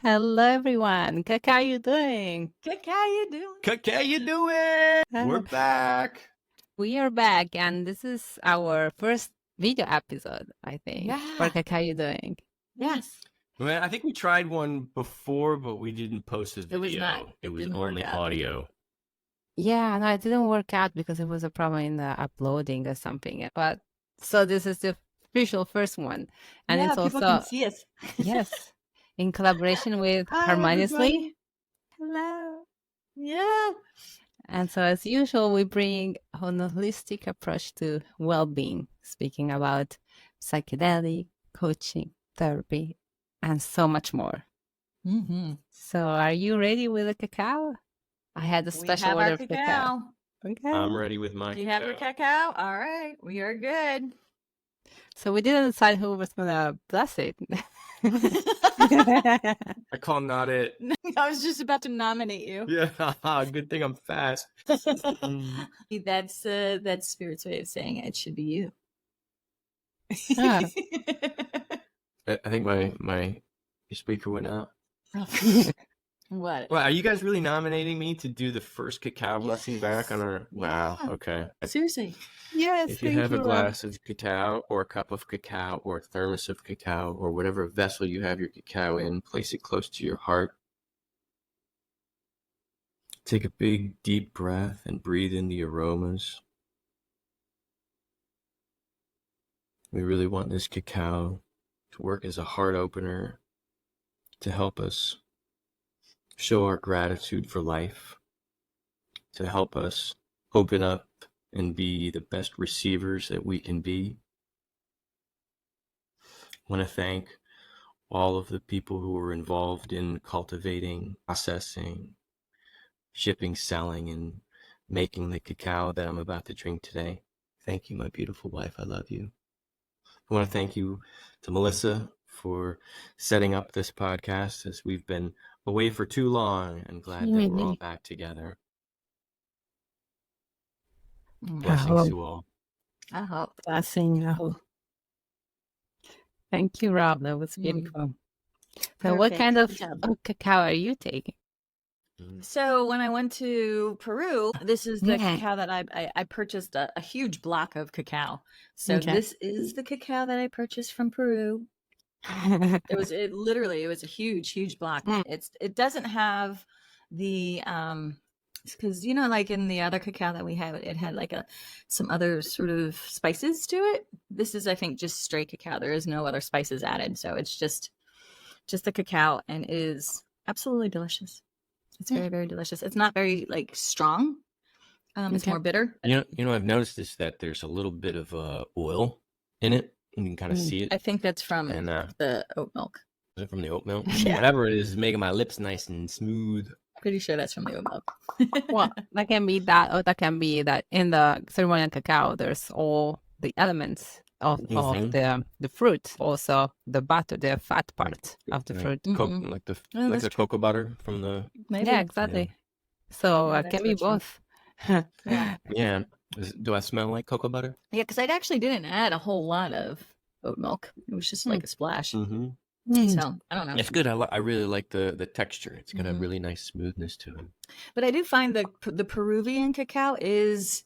Hello, everyone. Cacao you doing? Cacao you doing? Cacao Ya Doin? We're back. We are back, and this is our first video episode, I think, for Yeah. Cacao you doing. Yes. Well, I think we tried one before, but we didn't post a video. It was not. It was didn't only work out. audio. Yeah, no, it didn't work out because it was a problem in the uploading or something. But so this is the official first one, and Yeah, it's people also can see us. yes, in collaboration with Hi, Harmoniously. everybody. Hello. Yeah. And so, as usual, we bring a holistic approach to well-being, speaking about psychedelic, coaching, therapy, and so much more. Mm-hmm. So, are you ready with the cacao? I had a special order of cacao. Okay. I'm ready with my Do you have your cacao? All right. We are good. So we didn't decide who was gonna bless it. I call not it. I was just about to nominate you. Yeah, good thing I'm fast. That's Spirit's way of saying it should be you. Ah. I think my speaker went out. What? Well, are you guys really nominating me to do the first cacao blessing back on our? Wow. Yeah. Okay. Seriously. Yes. If you have a glass of cacao or a cup of cacao or a thermos of cacao or whatever vessel you have your cacao in, place it close to your heart. Take a big, deep breath and breathe in the aromas. We really want this cacao to work as a heart opener to help us show our gratitude for life, to help us open up and be the best receivers that we can be. I want to thank all of the people who were involved in cultivating, processing, shipping, selling, and making the cacao that I'm about to drink today. Thank you, my beautiful wife. I love you. I want to thank you to Melissa for setting up this podcast, as we've been away for too long, and glad that we're all back together. Blessings to all. I hope. Blessing. Thank you, Rob. That was beautiful. So what kind of cacao are you taking? So when I went to Peru, this is the cacao that I purchased a huge block of cacao. So this is the cacao that I purchased from Peru. It was a huge block. It doesn't have the because like in the other cacao that we have, it had like some other sort of spices to it. This is, I think, just straight cacao. There is no other spices added, so it's just the cacao, and it is absolutely delicious. It's very, very delicious. It's not very strong. It's more bitter. You know, I've noticed this, that there's a little bit of oil in it. You can kind of see it. I think that's from the oat milk. Is it from the oat milk? Yeah. Whatever it is making my lips nice and smooth. Pretty sure that's from the oat milk. Well, that can be that, or that can be that in the ceremonial cacao, there's all the elements of the fruit, also the butter, the fat part of the fruit. Like the cocoa butter from the... Maybe. Yeah, exactly. Yeah. So it can be both. Yeah. Do I smell like cocoa butter? Yeah, because I actually didn't add a whole lot of oat milk. It was just like a splash. Mm-hmm. So I don't know. It's good. I really like the texture. It's got a really nice smoothness to it. But I do find the Peruvian cacao is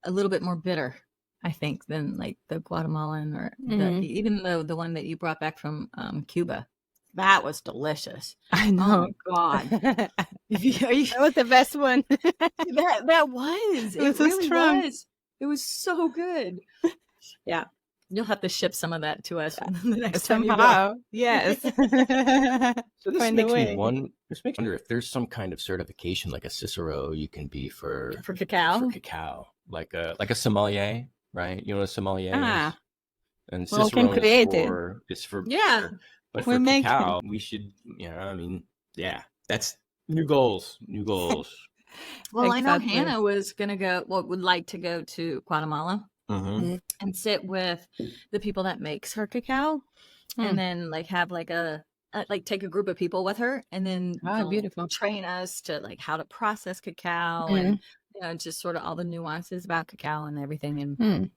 a little bit more bitter, I think, than like the Guatemalan or even the one that you brought back from Cuba. That was delicious. I know. Oh God, that was the best one. that was. It was really strong. was. It was so good. Yeah. You'll have to ship some of that to us the next time you go. Yes. So this makes me wonder if there's some kind of certification, like a Cicero, you can be for cacao. For cacao, like a sommelier, right? You know what a sommelier is? And Cicero can create is for yeah. But for cacao, we should, that's new goals. Well, exactly. I know Hannah would like to go to Guatemala and sit with the people that makes her cacao, and then have take a group of people with her, and then beautiful, train us to how to process cacao and just sort of all the nuances about cacao and everything. And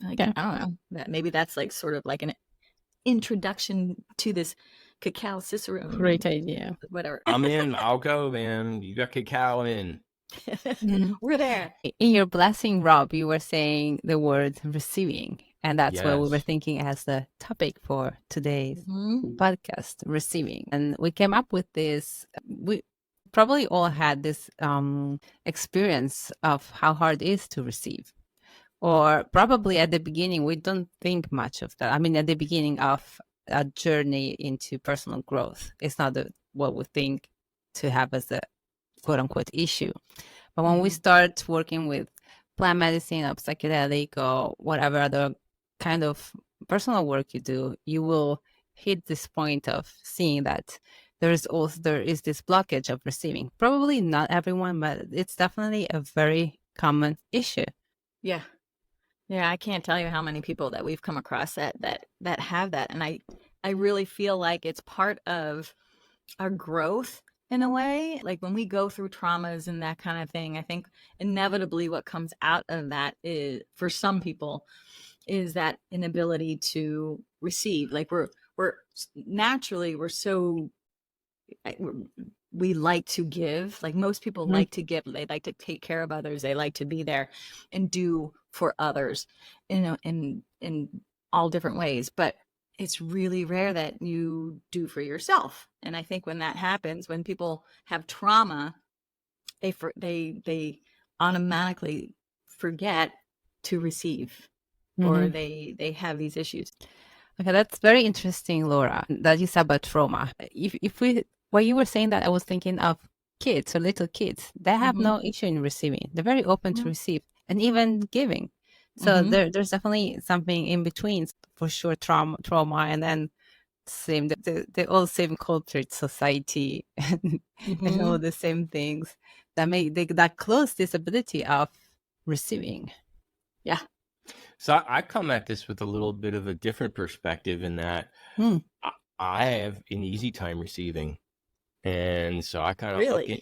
I don't know, maybe that's sort of like an introduction to this cacao cicerone. Great idea. Whatever. I'm in. I'll go, man. You got cacao in. We're there. In your blessing, Rob, you were saying the word receiving. And that's what we were Yes. thinking as the topic for today's podcast, receiving. And we came up with this. We probably all had this experience of how hard it is to receive. Or probably at the beginning, we don't think much of that. I mean, at the beginning of a journey into personal growth, it's not what we think to have as a quote unquote issue. But when we start working with plant medicine or psychedelic or whatever other kind of personal work you do, you will hit this point of seeing that there is this blockage of receiving. Probably not everyone, but it's definitely a very common issue. Yeah. Yeah, I can't tell you how many people that we've come across that have that. And I really feel like it's part of our growth in a way. Like when we go through traumas and that kind of thing, I think inevitably what comes out of that is, for some people, is that inability to receive. Like we're naturally, we like to give. Like most people like to give. They like to take care of others. They like to be there and do for others, in all different ways. But it's really rare that you do for yourself. And I think when that happens, when people have trauma, they automatically forget to receive, or they have these issues. Okay, that's very interesting, Laura, that you said about trauma. While you were saying that, I was thinking of kids or little kids. They have no issue in receiving. They're very open to receive and even giving. So there's definitely something in between, for sure, trauma, and then the all same culture, society, and all the same things that close this ability of receiving. Yeah. So I come at this with a little bit of a different perspective in that I have an easy time receiving. And so I kind of really,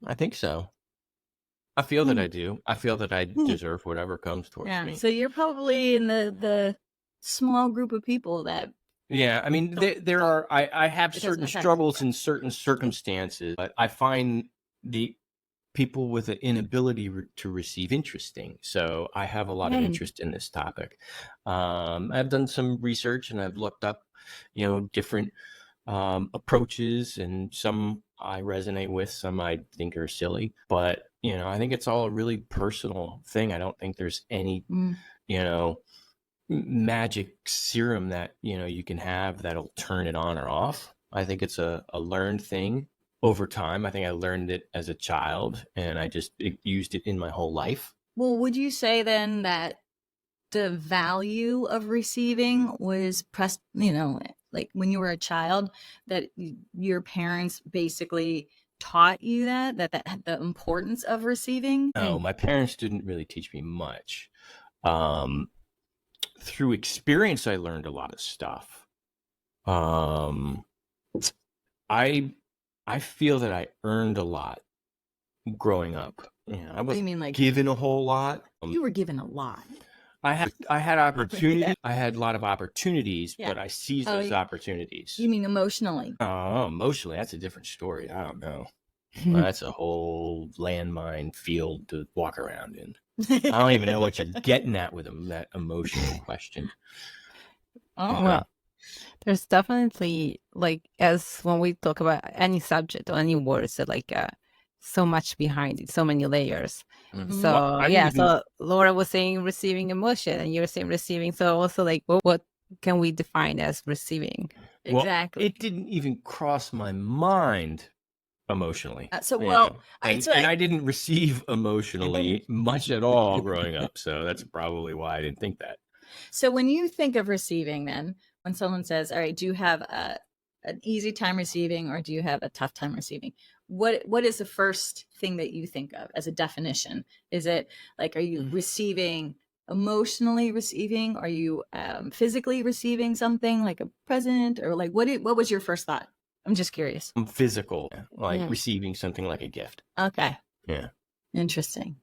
I think so. I feel that I do. I feel that I deserve whatever comes towards me. So you're probably in the small group of people that. Yeah, I mean, there are. I have certain struggles in certain circumstances, but I find the people with an inability to receive interesting. So I have a lot of interest in this topic. I've done some research and I've looked up, different approaches, and some I resonate with, some I think are silly, but I think it's all a really personal thing. I don't think there's any magic serum that you can have that'll turn it on or off. I think it's a learned thing over time. I think I learned it as a child and I just used it in my whole life. Well, would you say then that the value of receiving was pressed, like when you were a child, that your parents basically taught you that the importance of receiving? No, my parents didn't really teach me much. Through experience, I learned a lot of stuff. I feel that I earned a lot growing up. I was given a whole lot. You were given a lot. I had opportunity. I had a lot of opportunities, but I seized those opportunities. You mean emotionally? Oh, emotionally, that's a different story. I don't know. Well, that's a whole landmine field to walk around in. I don't even know what you're getting at with that emotional question. Oh, well, there's definitely, as when we talk about any subject or any words, that so much behind it, so many layers. So so Laura was saying receiving emotion, and you're saying receiving. So also, what can we define as receiving? Exactly. Well, it didn't even cross my mind emotionally. And I didn't receive emotionally much at all growing up. So that's probably why I didn't think that. So when you think of receiving, then when someone says, all right, do you have an easy time receiving or do you have a tough time receiving? What is the first thing that you think of as a definition? Is it are you receiving, emotionally receiving? Are you physically receiving something like a present, or what was your first thought? I'm just curious. Physical, receiving something like a gift. Okay. Yeah. Interesting.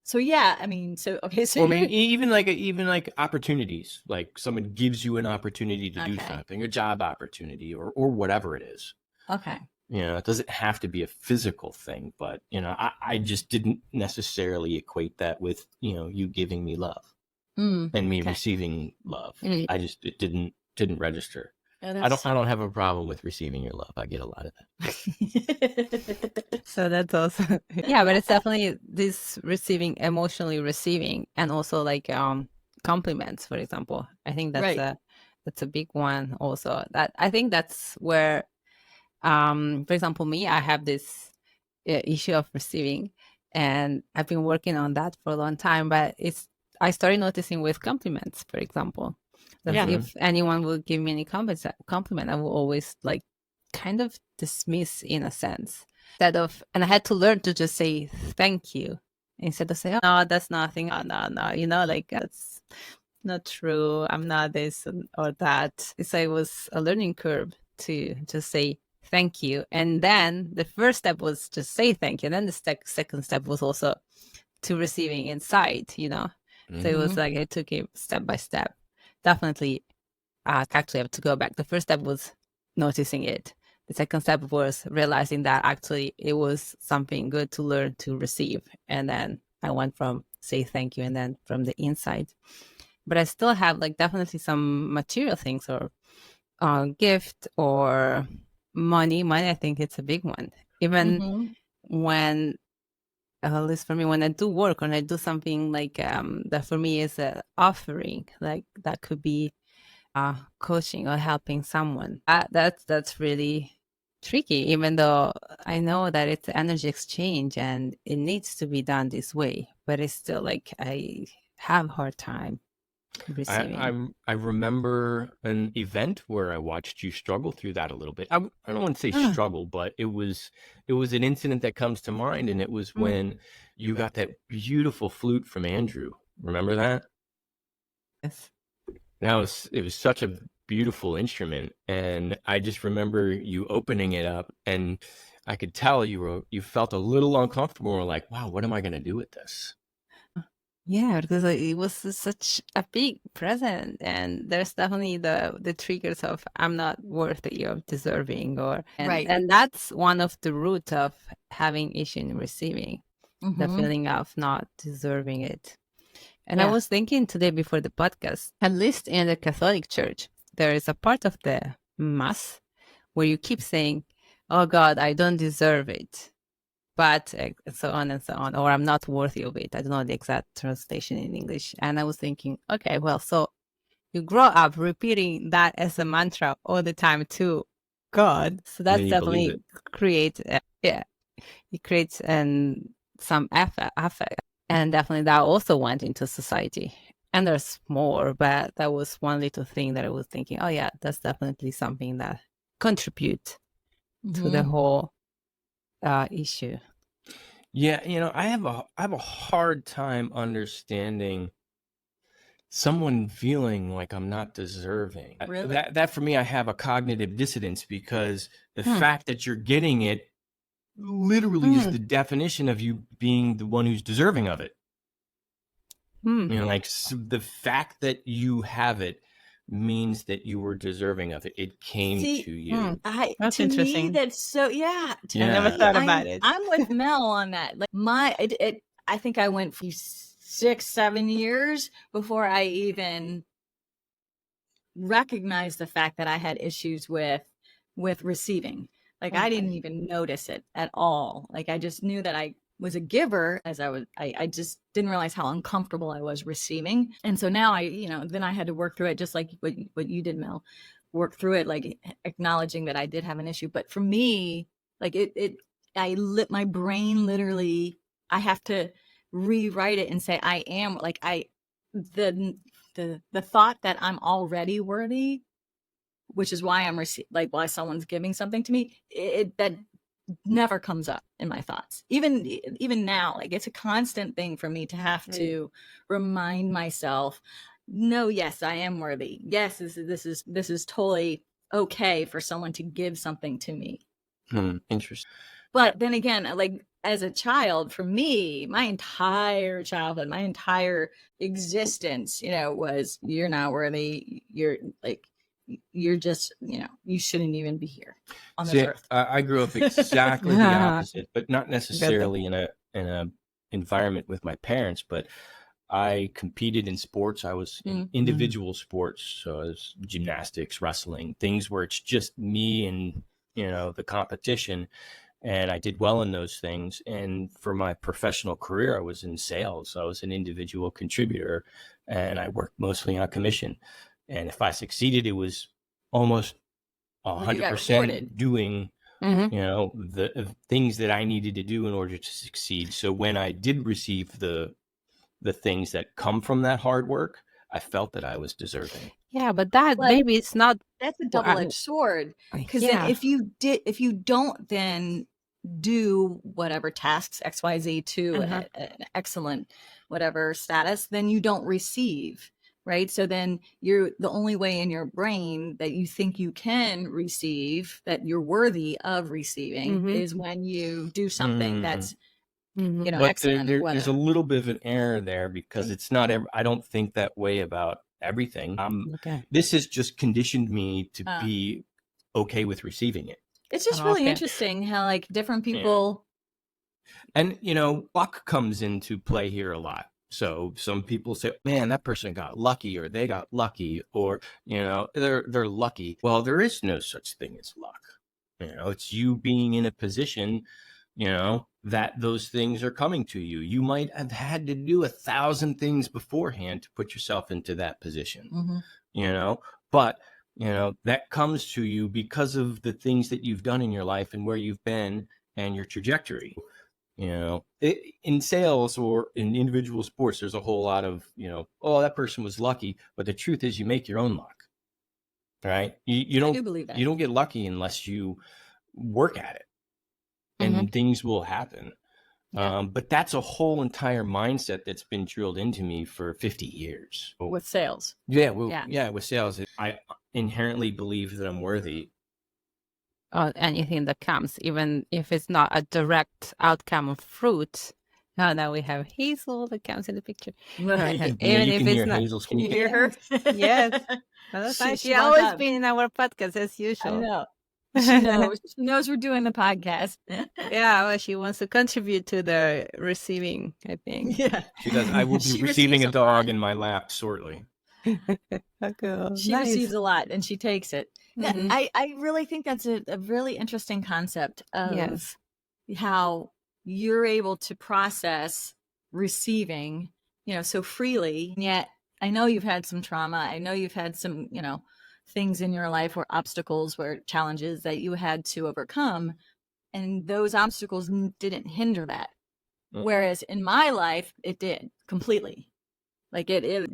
So yeah, I mean, so okay, so Or maybe even like opportunities, like someone gives you an opportunity to do something, a job opportunity, or whatever it is. Okay. You know, it doesn't have to be a physical thing, but you know, I just didn't necessarily equate that with, you know, you giving me love and me receiving love. It didn't register. I don't have a problem with receiving your love. I get a lot of that. So that's also yeah, but it's definitely this emotionally receiving, and also like compliments, for example. I think that's a big one also. That I think that's where for example, me, I have this issue of receiving, and I've been working on that for a long time, but I started noticing with compliments, for example. If anyone will give me any compliment, I will always like kind of dismiss in a sense. And I had to learn to just say thank you instead of say, oh, no, that's nothing. Oh, no, you know, like that's not true. I'm not this or that. It was a learning curve to just say thank you. And then the first step was just say thank you. And then the second step was also to receiving inside, you know. So it was like I took it step by step. Definitely, actually, I have to go back. The first step was noticing it. The second step was realizing that actually it was something good to learn to receive. And then I went from say thank you and then from the inside. But I still have like definitely some material things or gift or money. I think it's a big one. Even when, at least for me, when I do work, when I do something like that for me is an offering, like that could be coaching or helping someone. That's really tricky, even though I know that it's energy exchange and it needs to be done this way, but it's still like I have a hard time receiving. I remember an event where I watched you struggle through that a little bit. I don't want to say struggle, but it was an incident that comes to mind, and it was when you got that beautiful flute from Andrew. Remember that? Yes. It was such a beautiful instrument, and I just remember you opening it up, and I could tell you felt a little uncomfortable. Like, wow, what am I going to do with this? Yeah, because it was such a big present, and there's definitely the triggers of I'm not worthy of deserving, and that's one of the root of having issue in receiving, the feeling of not deserving it. And I was thinking today before the podcast, at least in the Catholic Church, there is a part of the Mass where you keep saying, "Oh God, I don't deserve it." But so on and so on, or I'm not worthy of it. I don't know the exact translation in English. And I was thinking, okay, well, so you grow up repeating that as a mantra all the time to God. So that's definitely creates, it creates some affect. And definitely that also went into society. And there's more, but that was one little thing that I was thinking, oh yeah, that's definitely something that contributes to the whole issue. Yeah, you know, I have a hard time understanding someone feeling like I'm not deserving. Really? That for me, I have a cognitive dissonance, because the fact that you're getting it literally is the definition of you being the one who's deserving of it. You know, like the fact that you have it means that you were deserving of it. It came to you. That's to interesting. me, that's so I never thought about it. I'm with Mel on that. Like I think I went for 6-7 years before I even recognized the fact that I had issues with receiving. Like I didn't even notice it at all. Like I just knew that I was a giver, as I just didn't realize how uncomfortable I was receiving. And so now then I had to work through it, just like what you did, Mel, work through it, like acknowledging that I did have an issue. But for me, like my brain literally, I have to rewrite it and say, I am like, the thought that I'm already worthy, which is why I'm why someone's giving something to me, that never comes up in my thoughts. Even now, like it's a constant thing for me to have to remind myself, no, yes, I am worthy. Yes, this is totally okay for someone to give something to me. Interesting. But then again, like as a child, for me, my entire childhood, my entire existence, was you're not worthy. You're just, you shouldn't even be here on this earth. I grew up exactly the opposite, but not necessarily in a environment with my parents, but I competed in sports. I was in individual sports. So it was gymnastics, wrestling, things where it's just me and, the competition. And I did well in those things. And for my professional career, I was in sales. I was an individual contributor and I worked mostly on commission. And if I succeeded, it was almost 100% doing, the things that I needed to do in order to succeed. So when I did receive the things that come from that hard work, I felt that I was deserving. Yeah, but that maybe it's not. That's a double-edged sword. Because if you don't then do whatever tasks XYZ to an excellent whatever status, then you don't receive, right? So then you're the only way in your brain that you think you can receive, that you're worthy of receiving, is when you do something that's but excellent. There's a little bit of an error there because it's not. I don't think that way about everything. This has just conditioned me to be okay with receiving it. It's just really interesting how like different people. And, luck comes into play here a lot. So some people say, man, that person got lucky or they got lucky or, they're lucky. Well, there is no such thing as luck. It's you being in a position, that those things are coming to you. You might have had to do 1,000 things beforehand to put yourself into that position, but that comes to you because of the things that you've done in your life and where you've been and your trajectory. In sales or in individual sports, there's a whole lot of, that person was lucky. But the truth is you make your own luck, right? You don't believe that. You don't get lucky unless you work at it and things will happen. Yeah. But that's a whole entire mindset that's been drilled into me for 50 years. With sales. Yeah. With sales. I inherently believe that I'm worthy. Anything that comes, even if it's not a direct outcome of fruit. Now we have Hazel that comes in the picture. Right. Even if it's not. Hazel, can you hear her? Yes. She always been in our podcast as usual. I know. She knows we're doing the podcast. Yeah, well, she wants to contribute to the receiving, I think. Yeah, she does. I will be receiving a dog in my lap shortly. She receives a lot and she takes it. I really think that's a really interesting concept of how you're able to process receiving, so freely. And yet I know you've had some trauma. I know you've had some, things in your life or obstacles or challenges that you had to overcome. And those obstacles didn't hinder that. Whereas in my life, it did completely. Like it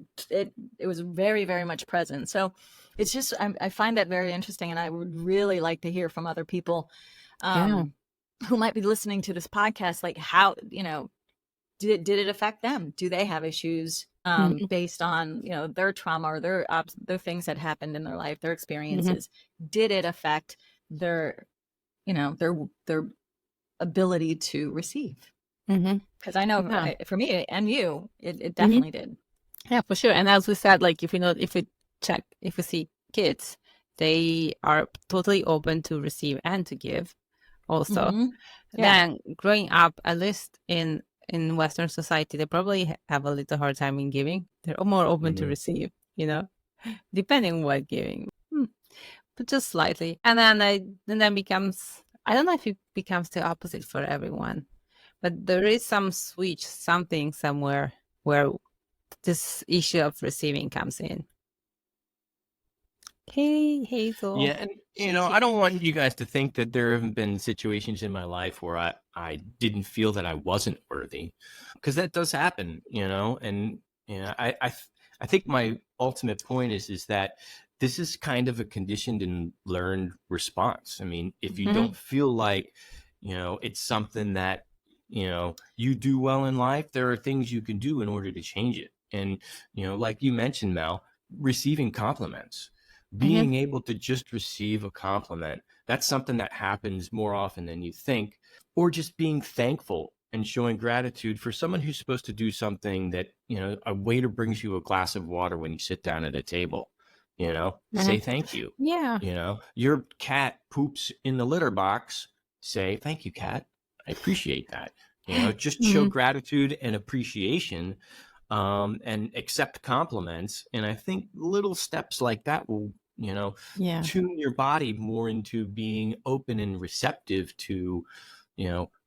was very, very much present. So it's just, I find that very interesting. And I would really like to hear from other people who might be listening to this podcast, like how, did it affect them? Do they have issues based on, their trauma or their things that happened in their life, their experiences? Did it affect their, their ability to receive? Because I know for me and you, it definitely did. Yeah, for sure. And as we said, like if we see kids, they are totally open to receive and to give also. Then growing up, at least in Western society, they probably have a little hard time in giving. They're more open to receive, depending on what giving, but just slightly. And then becomes, I don't know if it becomes the opposite for everyone, but there is some switch, something somewhere where this issue of receiving comes in. Hey, Hazel. Yeah, and I don't want you guys to think that there haven't been situations in my life where I didn't feel that I wasn't worthy, because that does happen, and I think my ultimate point is that this is kind of a conditioned and learned response. I mean, if you don't feel like, it's something that, you do well in life, there are things you can do in order to change it. And, like you mentioned, Mel, receiving compliments. being able to just receive a compliment, that's something that happens more often than you think. Or just being thankful and showing gratitude for someone who's supposed to do something that, a waiter brings you a glass of water when you sit down at a table, say thank you. Yeah. Your cat poops in the litter box, say, thank you, cat. I appreciate that. Just show gratitude and appreciation, and accept compliments. And I think little steps like that will, tune your body more into being open and receptive to,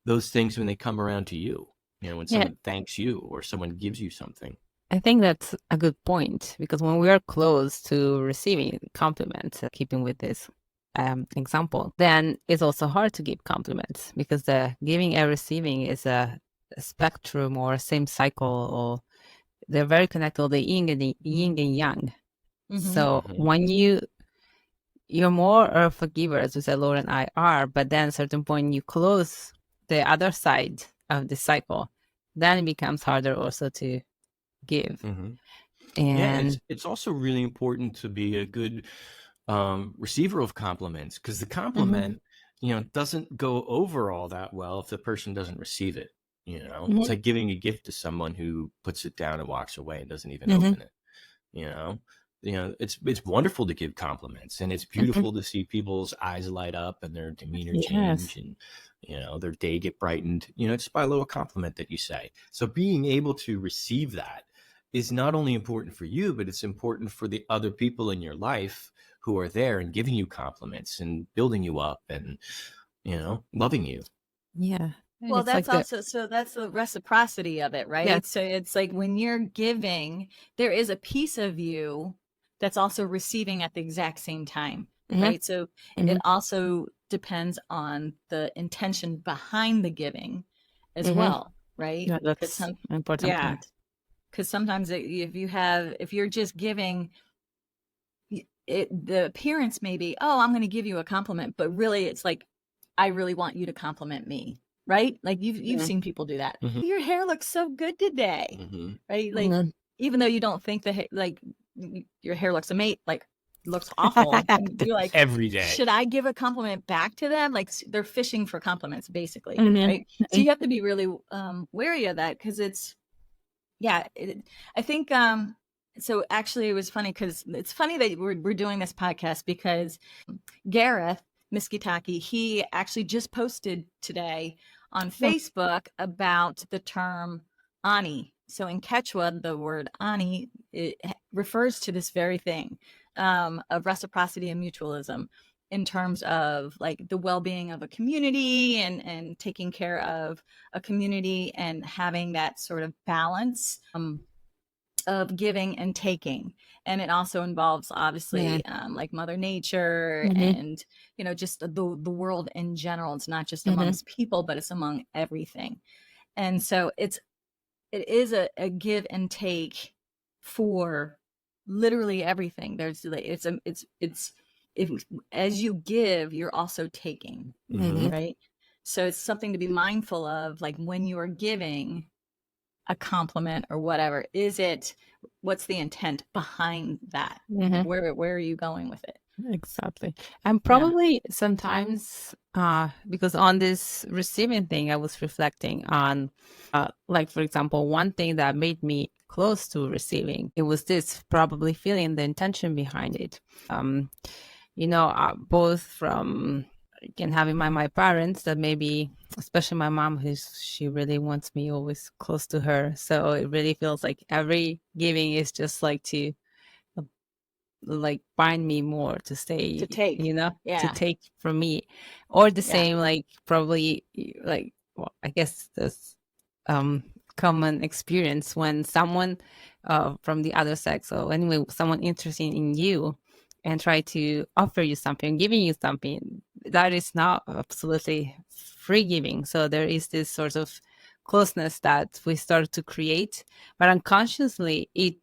those things when they come around to you, when someone thanks you or someone gives you something. I think that's a good point, because when we are close to receiving compliments, keeping with this example, then it's also hard to give compliments, because the giving and receiving is a spectrum or same cycle, or they're very connected, the yin and yang. So when you're more of a giver, as we said, Laura and I are, but then at a certain point you close the other side of the cycle, then it becomes harder also to give. And it's also really important to be a good receiver of compliments, because the compliment doesn't go over all that well if the person doesn't receive it. It's like giving a gift to someone who puts it down and walks away and doesn't even open it. It's wonderful to give compliments, and it's beautiful to see people's eyes light up and their demeanor change, and their day get brightened, just by a little compliment that you say. So being able to receive that is not only important for you, but it's important for the other people in your life who are there and giving you compliments and building you up and, loving you. Yeah. Well, that's like so that's the reciprocity of it, right? Yeah. So it's like when you're giving, there is a piece of you that's also receiving at the exact same time, right? So it also depends on the intention behind the giving as well, right? Yeah, that's an important point. Because sometimes if you're just giving, the appearance may be, oh, I'm going to give you a compliment, but really it's like, I really want you to compliment me, right? Like you've seen people do that. Your hair looks so good today, right? Like even though you don't think like your hair looks looks awful, you're like, every day, should I give a compliment back to them? Like they're fishing for compliments, basically, right? So you have to be really wary of that, because it's. Yeah, I think so. Actually, it was funny, because it's funny that we're doing this podcast, because Gareth Miskitaki, he actually just posted today on Facebook about the term ani. So in Quechua, the word ani, it refers to this very thing of reciprocity and mutualism, in terms of like the well-being of a community and taking care of a community and having that sort of balance of giving and taking. And it also involves obviously like Mother Nature and, just the world in general. It's not just amongst people, but it's among everything. And so it is a give and take for literally everything. As you give, you're also taking, right? So it's something to be mindful of, like when you are giving a compliment or whatever, what's the intent behind that? Where are you going with it? Exactly. And probably sometimes, because on this receiving thing, I was reflecting on, like, for example, one thing that made me close to receiving, it was this, probably feeling the intention behind it. Both from, again, having my parents, that maybe, especially my mom, she really wants me always close to her. So it really feels like every giving is just like to like bind me more to stay, to take, to take from me. Or the same, like probably like, well, I guess this common experience when someone from the other sex, or anyway, someone interested in you and try to offer you something, giving you something, that is not absolutely free giving. So there is this sort of closeness that we start to create, but unconsciously it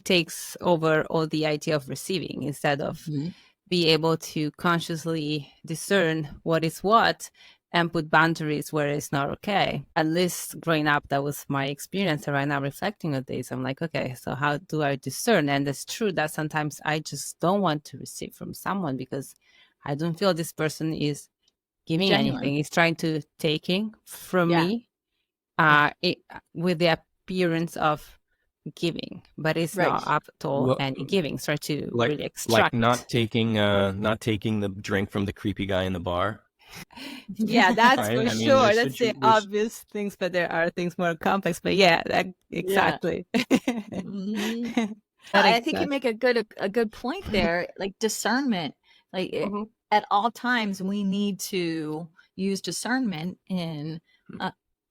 takes over all the idea of receiving, instead of be able to consciously discern what is what, and put boundaries where it's not okay. At least growing up, that was my experience. And right now, reflecting on this, I'm like, okay, so how do I discern? And it's true that sometimes I just don't want to receive from someone because I don't feel this person is giving Genuine. anything. He's trying to taking from me with the appearance of giving, but it's not up at all any giving. It's trying to really extract. Like not taking the drink from the creepy guy in the bar. Yeah, that's Right? for sure. That's the obvious things, but there are things more complex. But yeah, exactly. I think you make a good point there. Like discernment, like at all times we need to use discernment in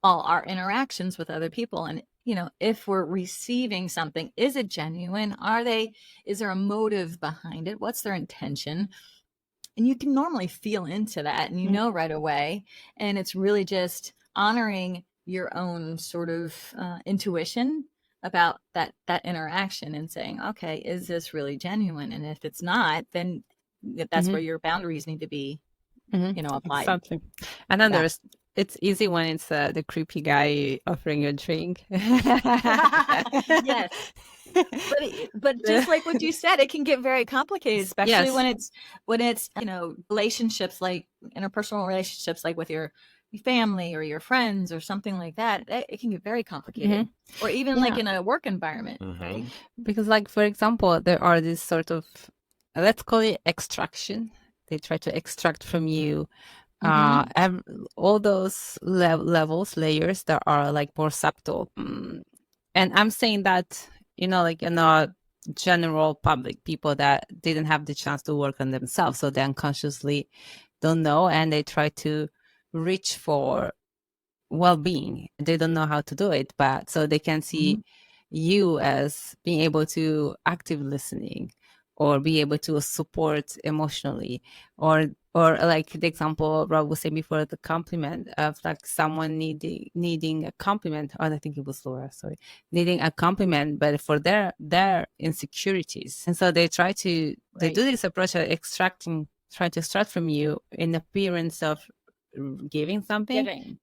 all our interactions with other people. And you know, if we're receiving something, is it genuine? Is there a motive behind it? What's their intention? And you can normally feel into that, and you know right away. And it's really just honoring your own sort of intuition about that interaction and saying, okay, is this really genuine? And if it's not, then that's where your boundaries need to be, you know, applied. Something. And then it's easy when it's the creepy guy offering you a drink. Yes. But just like what you said, it can get very complicated, especially when it's you know, relationships, like interpersonal relationships, like with your family or your friends or something like that. It can get very complicated, or even like in a work environment. Right? Because, like, for example, there are this sort of, let's call it extraction. They try to extract from you all those layers that are like more subtle. And I'm saying that, you know, like in a general public, people that didn't have the chance to work on themselves, so they unconsciously don't know, and they try to reach for well-being. They don't know how to do it, but so they can see you as being able to active listening, or be able to support emotionally, or like the example Rob was saying before, the compliment of like someone needing a compliment, or I think it was Lora, sorry, needing a compliment, but for their insecurities. And so they try to they do this approach of trying to extract from you in appearance of giving something.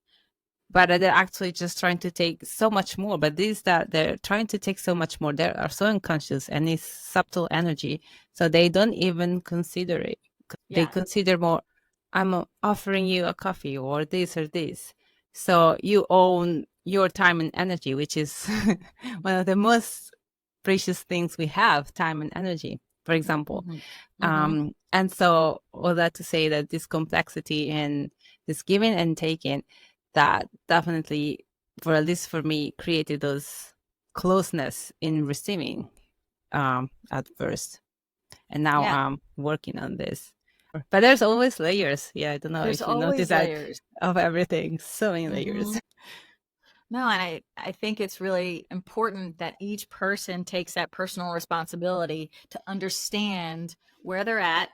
But they're actually just trying to take so much more. But they're trying to take so much more. They are so unconscious, and it's subtle energy. So they don't even consider it. They consider more, I'm offering you a coffee or this or this. So you own your time and energy, which is one of the most precious things we have, time and energy, for example. And so all that to say that this complexity and this giving and taking, that definitely, for at least for me, created those closeness in receiving at first. And now I'm working on this. But there's always layers. Yeah, I don't know if you notice that, of everything. So many layers. No, and I think it's really important that each person takes that personal responsibility to understand where they're at.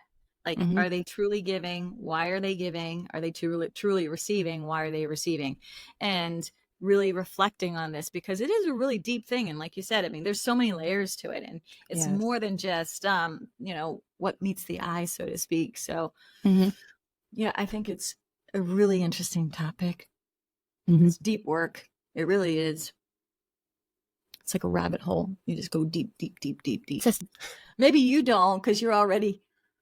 Like, are they truly giving? Why are they giving? Are they truly receiving? Why are they receiving? And really reflecting on this, because it is a really deep thing. And like you said, I mean, there's so many layers to it, and it's more than just, you know, what meets the eye, so to speak. So yeah, I think it's a really interesting topic. It's deep work. It really is. It's like a rabbit hole. You just go deep, deep, deep, deep, deep. Maybe you don't, because you're already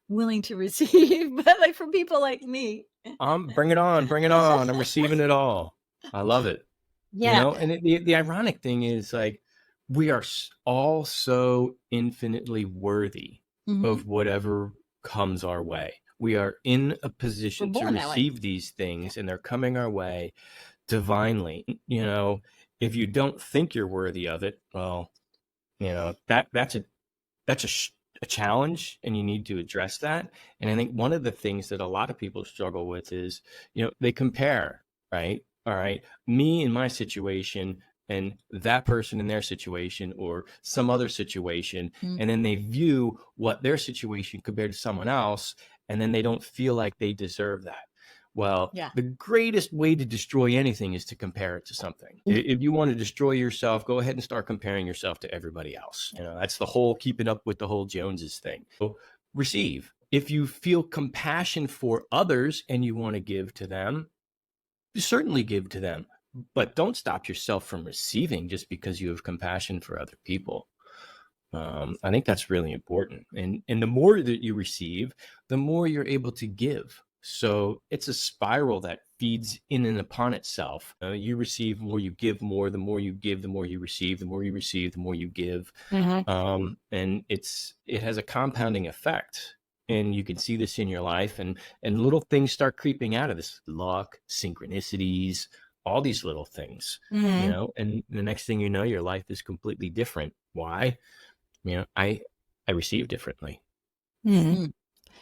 willing to receive, but like for people like me, bring it on. I'm receiving it all. I love it. Yeah. You know, and the ironic thing is, like, we are all so infinitely worthy of whatever comes our way. We are in a position to receive these things, and they're coming our way divinely. You know, if you don't think you're worthy of it, well, you know, that's a challenge, and you need to address that. And I think one of the things that a lot of people struggle with is, you know, they compare, right? All right, me in my situation and that person in their situation, or some other situation, and then they view what their situation compared to someone else, and then they don't feel like they deserve that. Well, the greatest way to destroy anything is to compare it to something. If you want to destroy yourself, go ahead and start comparing yourself to everybody else. You know, that's the whole keeping up with the whole Joneses thing. So receive. If you feel compassion for others and you want to give to them, certainly give to them, but don't stop yourself from receiving just because you have compassion for other people. I think that's really important. And the more that you receive, the more you're able to give. So it's a spiral that feeds in and upon itself. You receive more, you give more. The more you give, the more you receive. The more you receive, the more you give. And it has a compounding effect. And you can see this in your life, and little things start creeping out of this: luck, synchronicities, all these little things, you know, and the next thing you know, your life is completely different. Why? You know, I receive differently.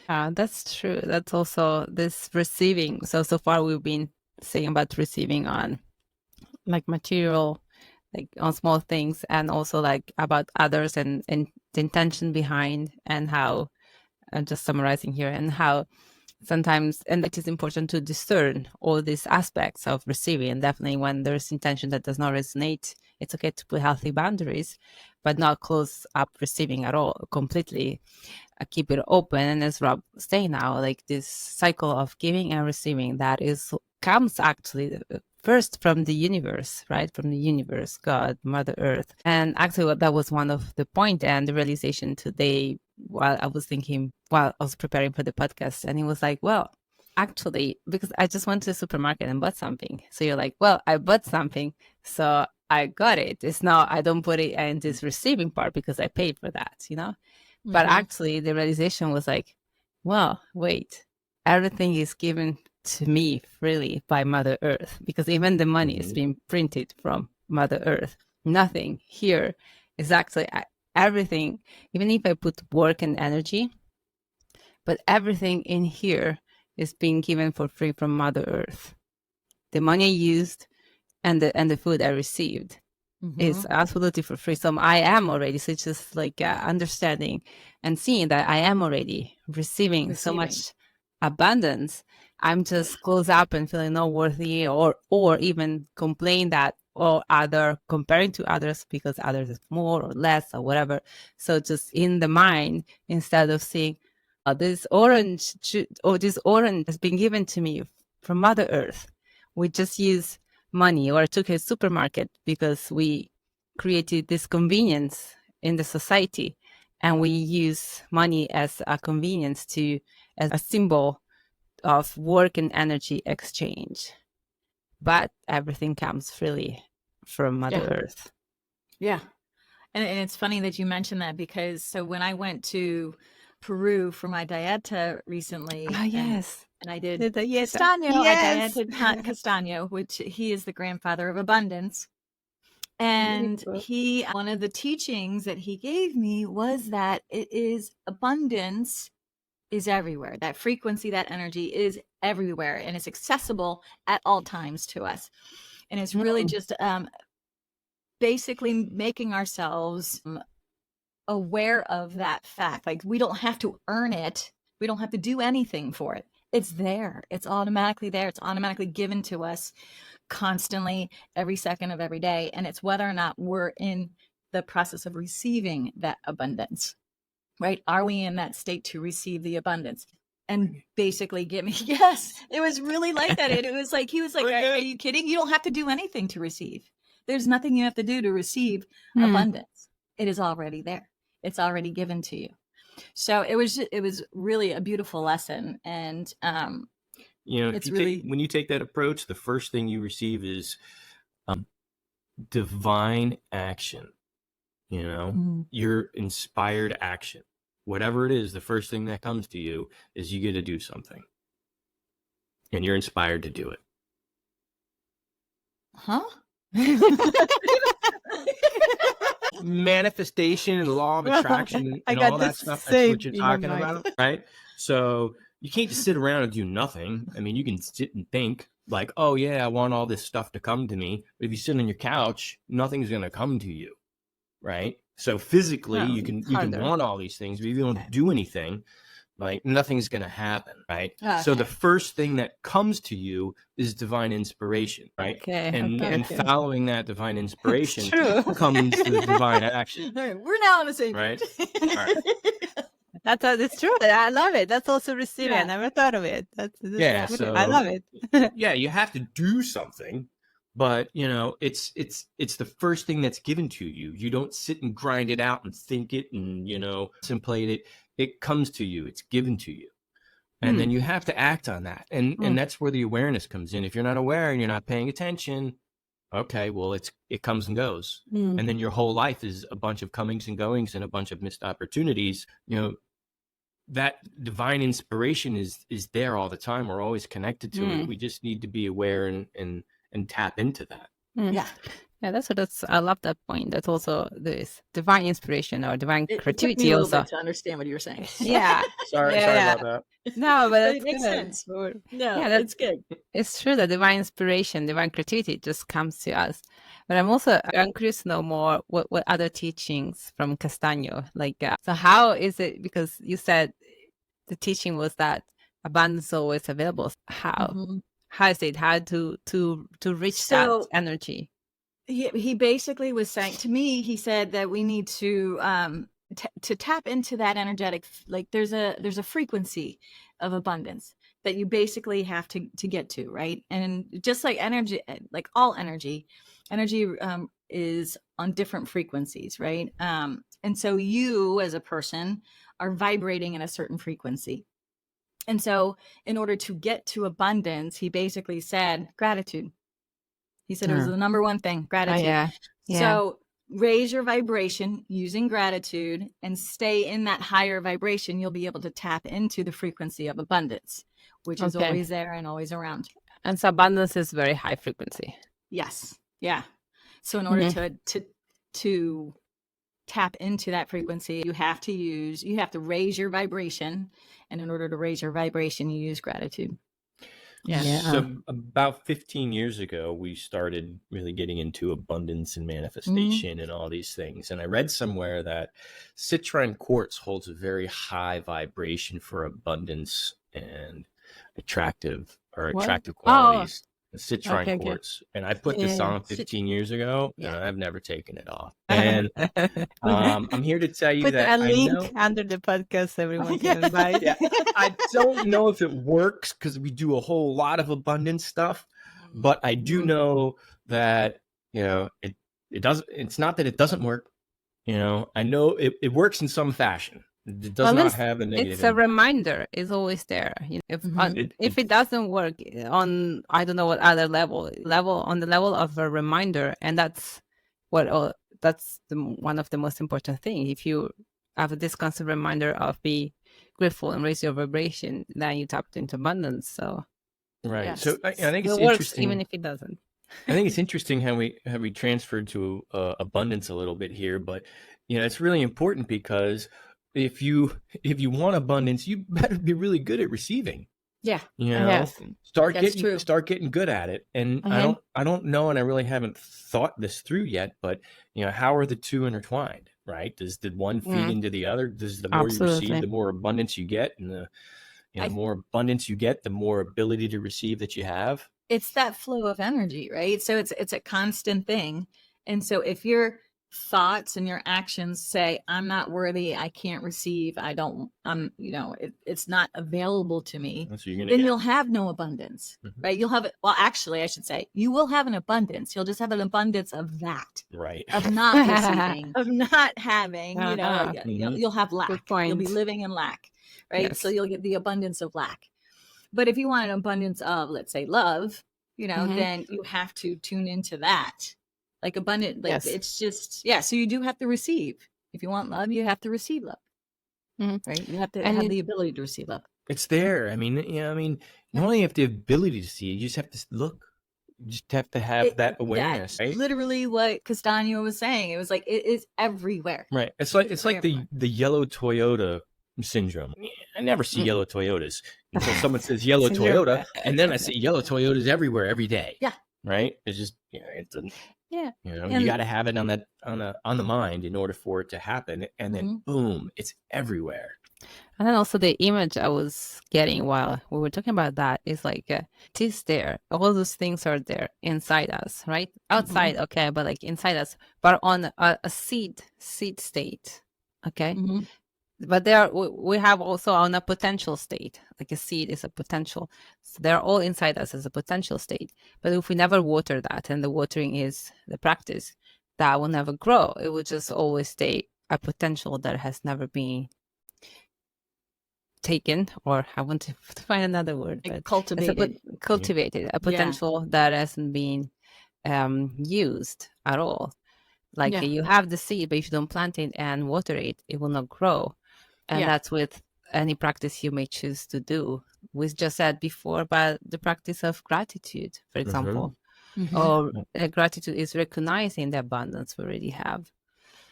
That's true. That's also this receiving. So far we've been saying about receiving on like material, like on small things, and also like about others and the intention behind, and how, I'm just summarizing here, and how sometimes, and it is important to discern all these aspects of receiving. And definitely when there's intention that does not resonate, it's okay to put healthy boundaries, but not close up receiving at all completely. Keep it open. And as Rob was saying now, like this cycle of giving and receiving, that comes actually first from the universe, right? From the universe, God, Mother Earth. And actually that was one of the point and the realization today while I was preparing for the podcast. And it was like, well, actually, because I just went to the supermarket and bought something. So you're like, well, I bought something, so I got it. It's not, I don't put it in this receiving part because I paid for that, you know? But actually the realization was like, well, wait, everything is given to me freely by Mother Earth, because even the money is being printed from Mother Earth. Nothing here is actually everything, even if I put work and energy, but everything in here is being given for free from Mother Earth. The money I used and the food I received is absolutely for free. So I am already, so it's just like understanding and seeing that I am already receiving so much abundance. I'm just close up and feeling not worthy, or even complain that, or comparing to others because others is more or less or whatever. So just in the mind, instead of seeing this orange has been given to me from Mother Earth, we just use money, or took a supermarket because we created this convenience in the society, and we use money as a convenience as a symbol of work and energy exchange. But everything comes freely from Mother Earth. Yeah. And it's funny that you mentioned that, because so when I went to Peru for my dieta recently, and I did Castaño, I dieted Castaño, which he is the grandfather of abundance. And one of the teachings that he gave me was that abundance is everywhere. That frequency, that energy is everywhere, and it's accessible at all times to us. And it's really just basically making ourselves aware of that fact. Like, we don't have to earn it. We don't have to do anything for it. It's there. It's automatically there. It's automatically given to us constantly, every second of every day. And it's whether or not we're in the process of receiving that abundance, right? Are we in that state to receive the abundance? And basically yes, it was really like that. It was like, he was like, are you kidding? You don't have to do anything to receive. There's nothing you have to do to receive abundance. It is already there. It's already given to you. So it was really a beautiful lesson. And, you know, it's when you take that approach, the first thing you receive is divine action, you know, your inspired action. Whatever it is, the first thing that comes to you is you get to do something. And you're inspired to do it. Huh? Manifestation and law of attraction and all that stuff. That's what you're talking about, right? So you can't just sit around and do nothing. I mean, you can sit and think like, oh yeah, I want all this stuff to come to me. But if you sit on your couch, nothing's going to come to you, right? So physically, you can want all these things, but if you don't do anything, like, nothing's going to happen, right? Okay. So the first thing that comes to you is divine inspiration, right? And following that divine inspiration comes the divine action. All right, we're now on the same page. Right? All right. That's true. I love it. That's also receiving. I never thought of it. That's So I love it. Yeah, you have to do something, but it's the first thing that's given to you. You don't sit and grind it out and think it and contemplate it. It comes to you. It's given to you. And then you have to act on that. And that's where the awareness comes in. If you're not aware and you're not paying attention, okay, well, it comes and goes. And then your whole life is a bunch of comings and goings and a bunch of missed opportunities. That divine inspiration is there all the time. We're always connected to it. We just need to be aware and tap into that. That's I love that point. That's also this divine inspiration or divine creativity. It took me a also bit to understand what you were saying. Sorry about that. No, but it makes sense. No, that's good. It's true that divine inspiration, divine creativity just comes to us. But I'm curious to know more what other teachings from Castano, so how is it, because you said the teaching was that abundance is always available. How is it, how to reach that energy? He basically was saying to me, he said that we need to tap into that energetic, there's a frequency of abundance that you basically have to get to, right? And just like energy, like all energy is on different frequencies, right? And so you as a person are vibrating in a certain frequency. And so in order to get to abundance, he basically said gratitude. He said it was the number one thing, gratitude. So raise your vibration using gratitude and stay in that higher vibration. You'll be able to tap into the frequency of abundance, which is always there and always around. And so abundance is very high frequency. Yes. Yeah. So in order to tap into that frequency, you have to raise your vibration. And in order to raise your vibration, you use gratitude. So about 15 years ago, we started really getting into abundance and manifestation and all these things. And I read somewhere that citrine quartz holds a very high vibration for abundance and attractive qualities. Citrine quartz. And I put this on 15 years ago, and I've never taken it off. And I'm here to tell you that I link under the podcast, everyone can buy. I don't know if it works because we do a whole lot of abundance stuff, but I do know that it doesn't. It's not that it doesn't work. I know it works in some fashion. It does not have a negative. It's a reminder. It's always there. If it doesn't work on, I don't know what other level on the level of a reminder, and that's one of the most important thing. If you have this constant reminder of be grateful and raise your vibration, then you tapped into abundance. So So I think it's it works interesting, even if it doesn't. I think it's interesting how we transferred to abundance a little bit here, but it's really important because if you want abundance, you better be really good at receiving. Start getting good at it. And I don't know, and I really haven't thought this through yet, but how are the two intertwined, right? Does the one feed into the other? Does the more you receive, the more abundance you get, and the more abundance you get, the more ability to receive that you have? It's that flow of energy, right? So it's a constant thing. And so if your thoughts and your actions say, I'm not worthy, I can't receive, it's not available to me, then you'll have no abundance, right? You'll have it. Well, actually, I should say you will have an abundance. You'll just have an abundance of that, right? Of not receiving, of not having, you'll have lack. You'll be living in lack, right? Yes. So you'll get the abundance of lack. But if you want an abundance of, let's say, love, then you have to tune into that. Like abundant, it's just, so you do have to receive. If you want love, you have to receive love, right? You have to have the ability to receive love. It's there. I mean, you only have the ability to see. You just have to look. You just have to have that awareness, right? Literally what Castano was saying. It was like, it is everywhere. Right. It's like the yellow Toyota syndrome. I never see yellow Toyotas until someone says yellow Toyota, and then I see yellow Toyotas everywhere every day. Yeah. Right. It's just, it's you got to have it on the mind in order for it to happen, and then boom, it's everywhere. And then also the image I was getting while we were talking about that is like it is there. All those things are there inside us, right? Outside, okay, but inside us, but on a seed state, okay. but we have also on a potential state, like a seed is a potential. So they're all inside us as a potential state. But if we never water that, and the watering is the practice, that will never grow. It will just always stay a potential that has never been taken, or I want to find another word, but cultivated, a potential that hasn't been used at all. Like you have the seed, but if you don't plant it and water it, it will not grow. And that's with any practice you may choose to do. We just said before about the practice of gratitude, for example. Or gratitude is recognizing the abundance we already have.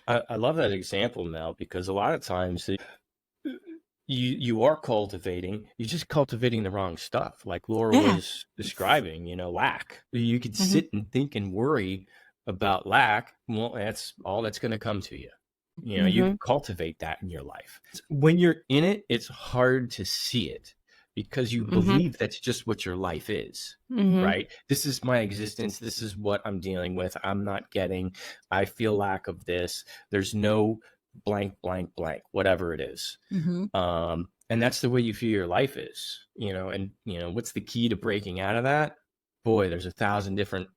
I love that example, Mel, because a lot of times you are cultivating, you're just cultivating the wrong stuff. Like Lora was describing, lack. You could sit and think and worry about lack. Well, that's all that's going to come to you. You cultivate that in your life. When you're in it, it's hard to see it because you believe that's just what your life is, right? This is my existence. This is what I'm dealing with. I'm not getting, I feel lack of this. There's no blank, blank, blank, whatever it is. And that's the way you feel your life is, and what's the key to breaking out of that? Boy, there's 1,000 different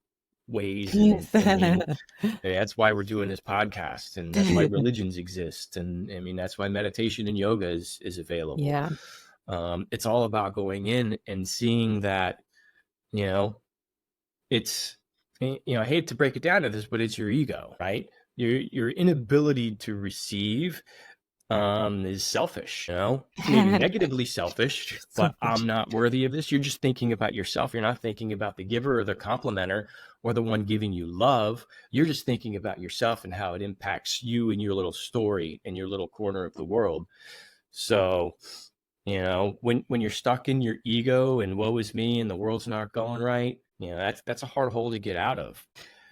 ways. And that's why we're doing this podcast, and that's why religions exist. And I mean, that's why meditation and yoga is available. Yeah. It's all about going in and seeing that, it's, I hate to break it down to this, but it's your ego, right? Your inability to receive is selfish, maybe negatively selfish, but I'm not worthy of this. You're just thinking about yourself. You're not thinking about the giver or the complimenter or the one giving you love. You're just thinking about yourself and how it impacts you and your little story and your little corner of the world. So, when you're stuck in your ego and woe is me and the world's not going right, that's a hard hole to get out of.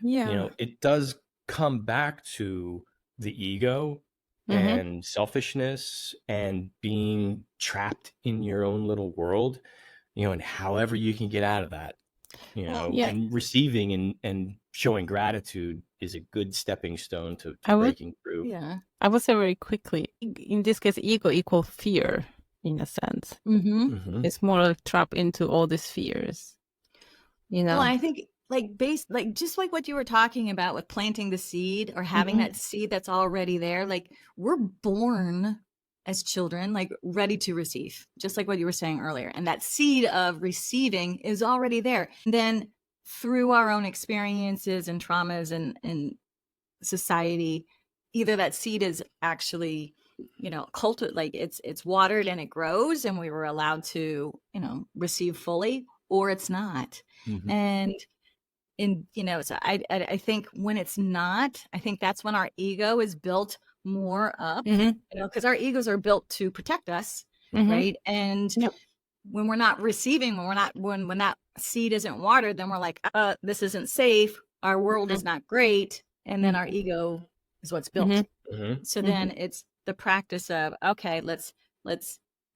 It does come back to the ego and selfishness and being trapped in your own little world, and however you can get out of that, and receiving and showing gratitude is a good stepping stone to breaking through. Yeah. I would say very quickly, in this case, ego equals fear in a sense. It's more like trapped into all these fears, Well, I think just like what you were talking about with planting the seed or having that seed that's already there, like we're born as children, like ready to receive, just like what you were saying earlier. And that seed of receiving is already there. And then through our own experiences and traumas and society, either that seed is actually, like it's watered and it grows and we were allowed to, receive fully, or it's not. And so I think when it's not, I think that's when our ego is built more up, because our egos are built to protect us, right? And when we're not receiving, when that seed isn't watered, then we're like, this isn't safe. Our world is not great. And then our ego is what's built. So then it's the practice of, okay, let's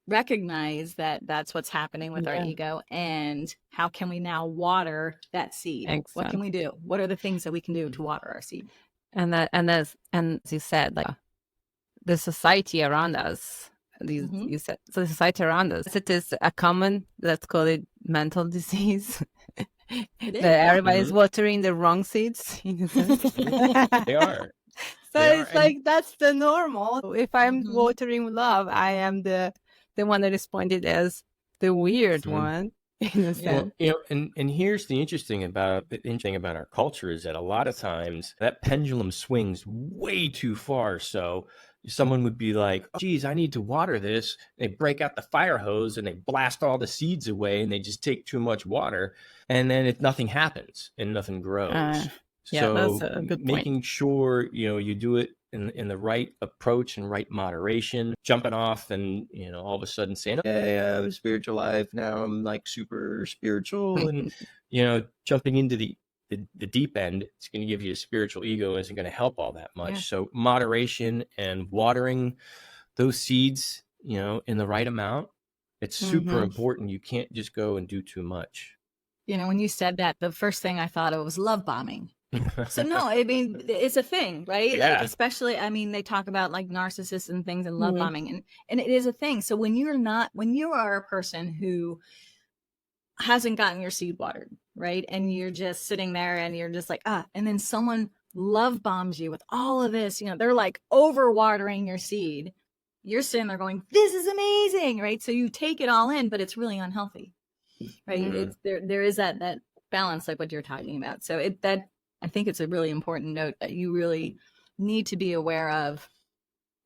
recognize that that's what's happening with our ego, and how can we now water that seed? What can we do? What are the things that we can do to water our seed? And as you said, like the society around us, you said, so the society around us, it is a common, let's call it mental disease. That everybody's watering the wrong seeds. They are. So it's like that's the normal. If I'm watering love, I am the one that is pointed as the weird one. In a sense. And here's the interesting thing about our culture is that a lot of times that pendulum swings way too far. So someone would be like, oh, geez, I need to water this. They break out the fire hose and they blast all the seeds away and they just take too much water. And then nothing happens and nothing grows. So that's a good point. Making sure, you do it in the right approach and right moderation, jumping off and, all of a sudden saying, hey, I have a spiritual life. Now I'm like super spiritual and, jumping into the deep end, it's going to give you a spiritual ego, isn't going to help all that much. Yeah. So moderation and watering those seeds, in the right amount, it's super important. You can't just go and do too much. When you said that, the first thing I thought of was love bombing. So no, I mean, it's a thing, right? Yeah. Like, especially, I mean, they talk about like narcissists and things and love bombing, and it is a thing. So when you are a person who hasn't gotten your seed watered, right? And you're just sitting there and you're just like, and then someone love bombs you with all of this, they're like overwatering your seed. You're sitting there going, this is amazing, right? So you take it all in, but it's really unhealthy, right? It's there is that balance, like what you're talking about. So I think it's a really important note that you really need to be aware of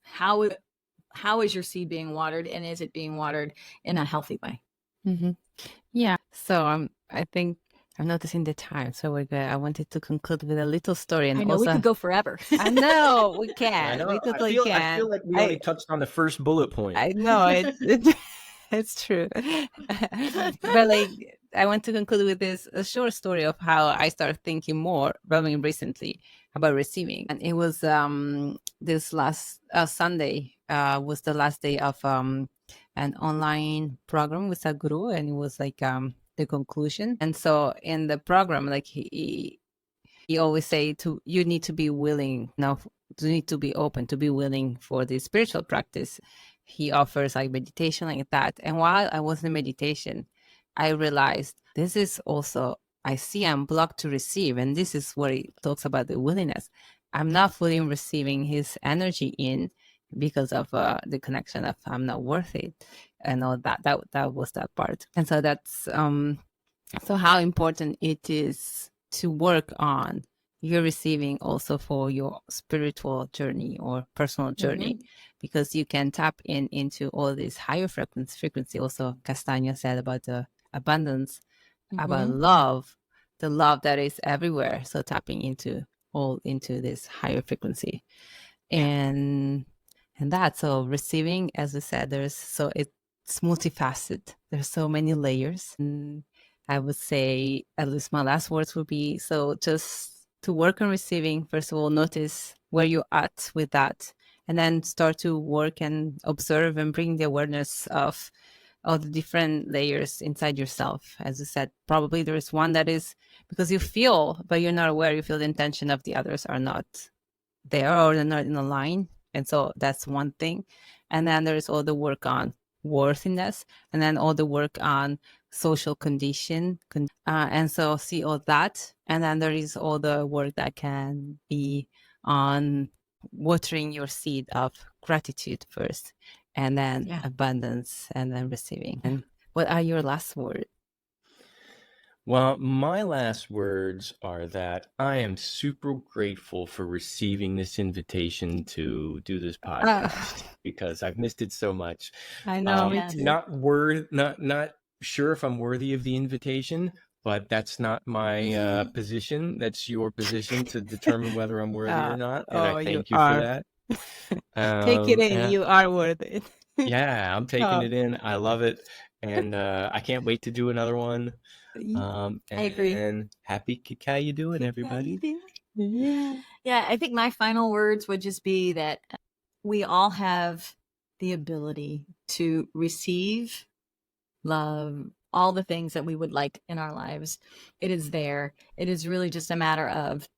how is your seed being watered, and is it being watered in a healthy way? Yeah. So I think I'm noticing the time, so we're good. I wanted to conclude with a little story, and I know also we could go forever. I know we can. I know. We totally I can. feel like we only touched on the first bullet point. I know it's true. But like, I want to conclude with a short story of how I started thinking more, recently, about receiving. And it was this last Sunday was the last day of an online program with a guru, and it was like the conclusion. And so in the program, like he always say you need to be willing now, you need to be open, to be willing for the spiritual practice. He offers like meditation like that. And while I was in meditation, I realized this is also, I see I'm blocked to receive. And this is where he talks about the willingness. I'm not fully receiving his energy in because of the connection of I'm not worth it and all that. That was that part. And so that's so how important it is to work on your receiving also for your spiritual journey or personal journey, because you can tap into all this higher frequency. Also, Castagna said about the abundance, about love, the love that is everywhere. So tapping into this higher frequency, and that. So receiving, as we said, it's multifaceted. There's so many layers. And I would say, at least my last words would be, so just to work on receiving, first of all, notice where you're at with that, and then start to work and observe and bring the awareness of all the different layers inside yourself. As I said, probably there is one that is because you feel, but you're not aware, you feel the intention of the others are not there or they're not in a line. And so that's one thing. And then there's all the work on worthiness, and then all the work on social condition. And so see all that. And then there is all the work that can be on watering your seed of gratitude first, and then abundance, and then receiving. And what are your last words? Well, my last words are that I am super grateful for receiving this invitation to do this podcast because I've missed it so much. I know. Not sure if I'm worthy of the invitation, but that's not my position. That's your position to determine whether I'm worthy or not. And I thank you for that. Take it in. You are worthy. Yeah, I'm taking it in. I love it. And I can't wait to do another one. I agree. And happy Cacao Ya Doin, everybody. Yeah, I think my final words would just be that we all have the ability to receive love, all the things that we would like in our lives. It is there. It is really just a matter of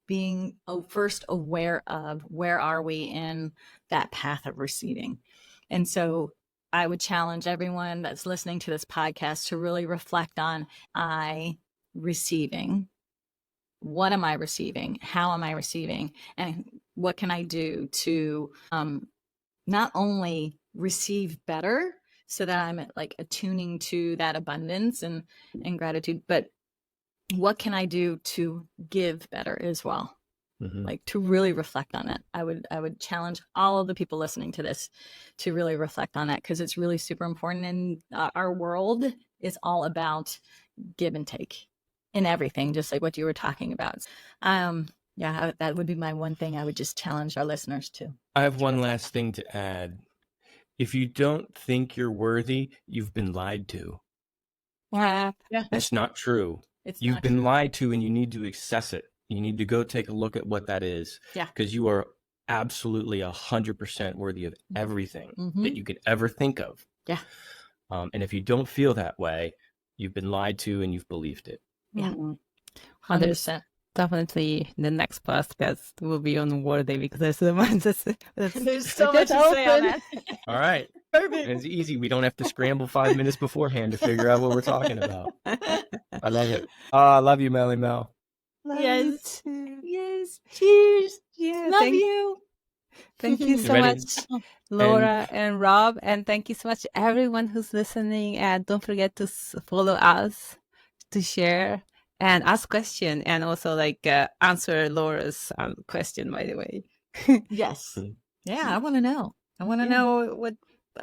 being first aware of where are we in that path of receiving. And so I would challenge everyone that's listening to this podcast to really reflect on, receiving? What am I receiving? How am I receiving? And what can I do to not only receive better so that I'm like attuning to that abundance and gratitude, but what can I do to give better as well? Like to really reflect on it. I would challenge all of the people listening to this to really reflect on that, because it's really super important. And our world is all about give and take in everything, just like what you were talking about. That would be my one thing I would just challenge our listeners to. I have one last thing to add. If you don't think you're worthy, you've been lied to. Yeah. That's not true. You've been lied to, and you need to assess it. You need to go take a look at what that is. Yeah. Because you are absolutely 100% worthy of everything that you could ever think of. Yeah. And if you don't feel that way, you've been lied to and you've believed it. Yeah. 100%. Definitely the next podcast will be on Worthy because there's so much there's so much to say on that. All right. Perfect. It's easy. We don't have to scramble 5 minutes beforehand to figure out what we're talking about. I love it. I love you, Melly Mel. Yes. Yes. Cheers. Yeah. Love you. Thank you so much, Lora and Rob. And thank you so much, everyone who's listening. And don't forget to follow us, to share, and ask questions. And also, like, answer Laura's question, by the way. Yes. Yeah, I want to know. I want to know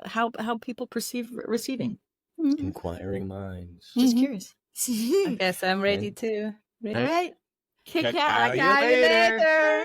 how people perceive receiving. Inquiring minds. Just curious. Okay, so I'm ready too. All right. Cacao Ya Ya Doin.